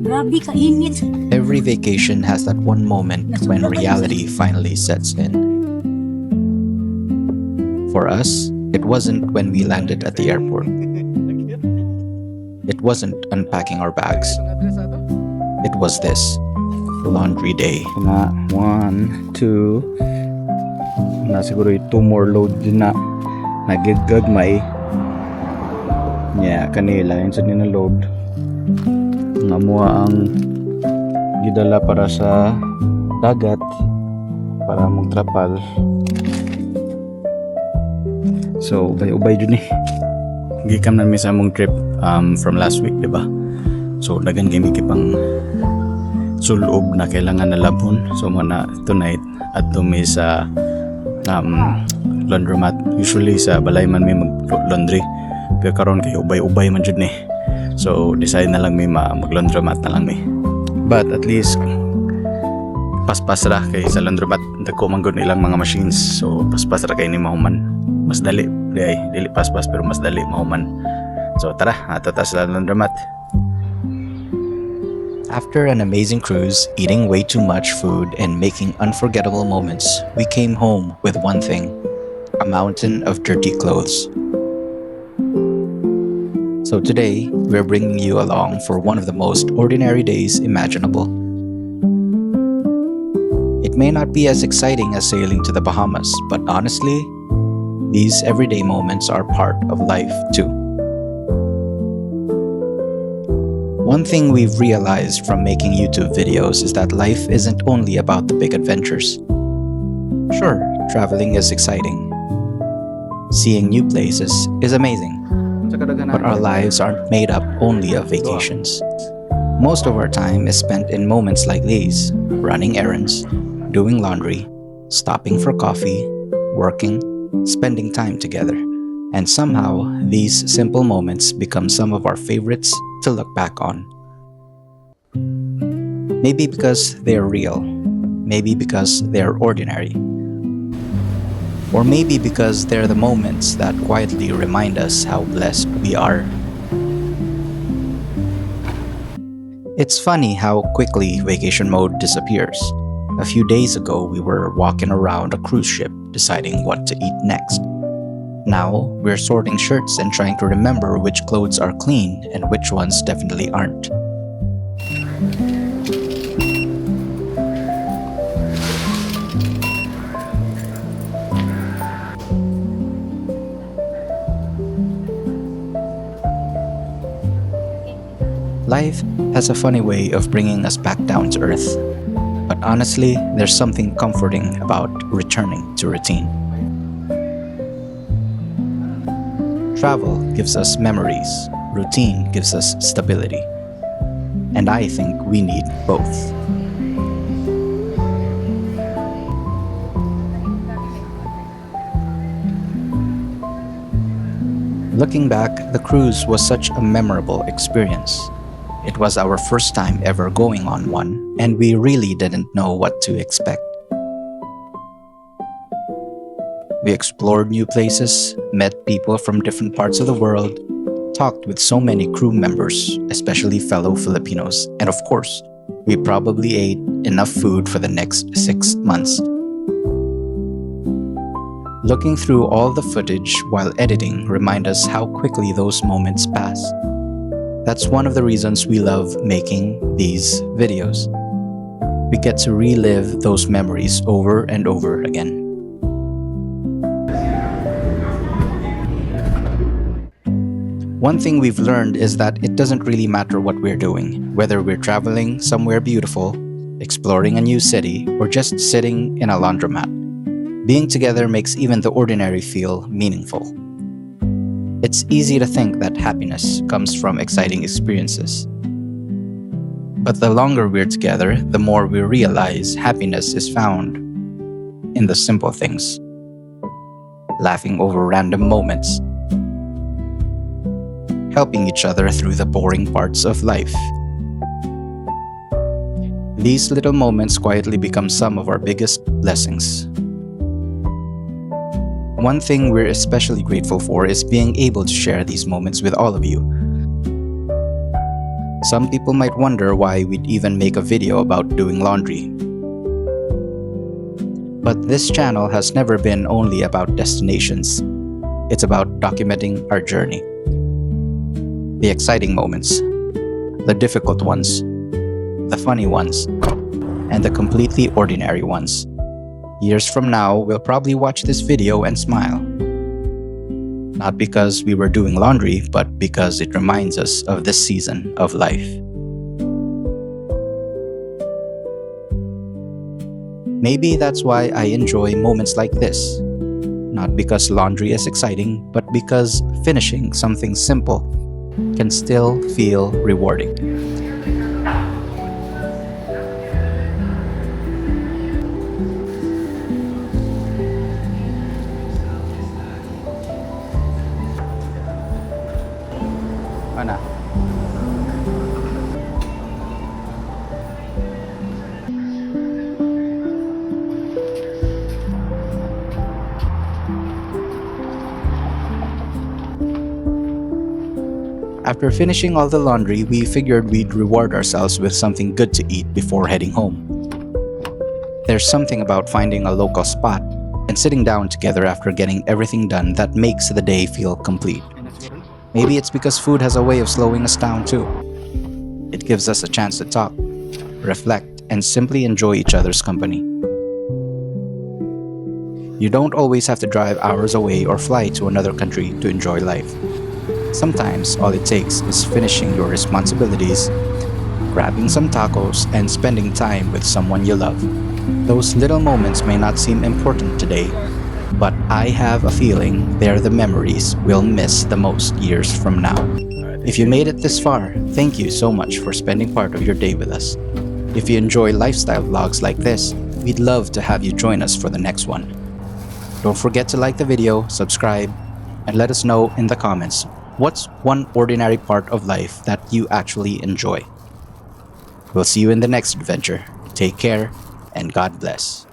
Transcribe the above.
Grabe kainit. Every vacation has that one moment when reality finally sets in. For us, it wasn't when we landed at the airport. It wasn't unpacking our bags. It was this laundry day. Na 1, 2 na siguro 2 more load din na nagigagmay niya kanila yun sa nina load nga mua ang gidala para sa dagat para magtrapal. So ubay-ubay dun gikan na mi sa among trip from last week, diba? So dagan gimi kipang sulob na kailangan na labon. So muna tonight at tumi sa laundromat. Usually sa balay man may mag laundry, pero karon kay ubay-ubay man jud ni. So decide na lang may mag laundromat na lang may. But at least paspas ra kay sa laundromat dako man gud ilang mga machines. So paspas ra kay ni mahuman. Mas dali dili paspas pero mas dali mahuman. So tara, ato ta sa laundromat. After an amazing cruise, eating way too much food and making unforgettable moments, we came home with one thing: a mountain of dirty clothes. So today, we're bringing you along for one of the most ordinary days imaginable. It may not be as exciting as sailing to the Bahamas, but honestly, these everyday moments are part of life too. One thing we've realized from making YouTube videos is that life isn't only about the big adventures. Sure, traveling is exciting. Seeing new places is amazing. But our lives aren't made up only of vacations. Most of our time is spent in moments like these: running errands, doing laundry, stopping for coffee, working, spending time together. And somehow, these simple moments become some of our favorites to look back on. Maybe because they're real, maybe because they're ordinary, or maybe because they're the moments that quietly remind us how blessed we are. It's funny how quickly vacation mode disappears. A few days ago, we were walking around a cruise ship deciding what to eat next. Now, we're sorting shirts and trying to remember which clothes are clean and which ones definitely aren't. Life has a funny way of bringing us back down to earth. But honestly, there's something comforting about returning to routine. Travel gives us memories, routine gives us stability. And I think we need both. Looking back, the cruise was such a memorable experience. It was our first time ever going on one, and we really didn't know what to expect. We explored new places, met people from different parts of the world, talked with so many crew members, especially fellow Filipinos, and of course, we probably ate enough food for the next 6 months. Looking through all the footage while editing remind us how quickly those moments pass. That's one of the reasons we love making these videos. We get to relive those memories over and over again. One thing we've learned is that it doesn't really matter what we're doing, whether we're traveling somewhere beautiful, exploring a new city, or just sitting in a laundromat. Being together makes even the ordinary feel meaningful. It's easy to think that happiness comes from exciting experiences. But the longer we're together, the more we realize happiness is found in the simple things. Laughing over random moments. Helping each other through the boring parts of life. These little moments quietly become some of our biggest blessings. One thing we're especially grateful for is being able to share these moments with all of you. Some people might wonder why we'd even make a video about doing laundry. But this channel has never been only about destinations. It's about documenting our journey. The exciting moments, the difficult ones, the funny ones, and the completely ordinary ones. Years from now, we'll probably watch this video and smile. Not because we were doing laundry, but because it reminds us of this season of life. Maybe that's why I enjoy moments like this. Not because laundry is exciting, but because finishing something simple can still feel rewarding. Mana? After finishing all the laundry, we figured we'd reward ourselves with something good to eat before heading home. There's something about finding a local spot and sitting down together after getting everything done that makes the day feel complete. Maybe it's because food has a way of slowing us down too. It gives us a chance to talk, reflect, and simply enjoy each other's company. You don't always have to drive hours away or fly to another country to enjoy life. Sometimes all it takes is finishing your responsibilities, grabbing some tacos, and spending time with someone you love. Those little moments may not seem important today, but I have a feeling they're the memories we'll miss the most years from now. If you made it this far, thank you so much for spending part of your day with us. If you enjoy lifestyle vlogs like this, we'd love to have you join us for the next one. Don't forget to like the video, subscribe, and let us know in the comments what's one ordinary part of life that you actually enjoy. We'll see you in the next adventure. Take care, and God bless.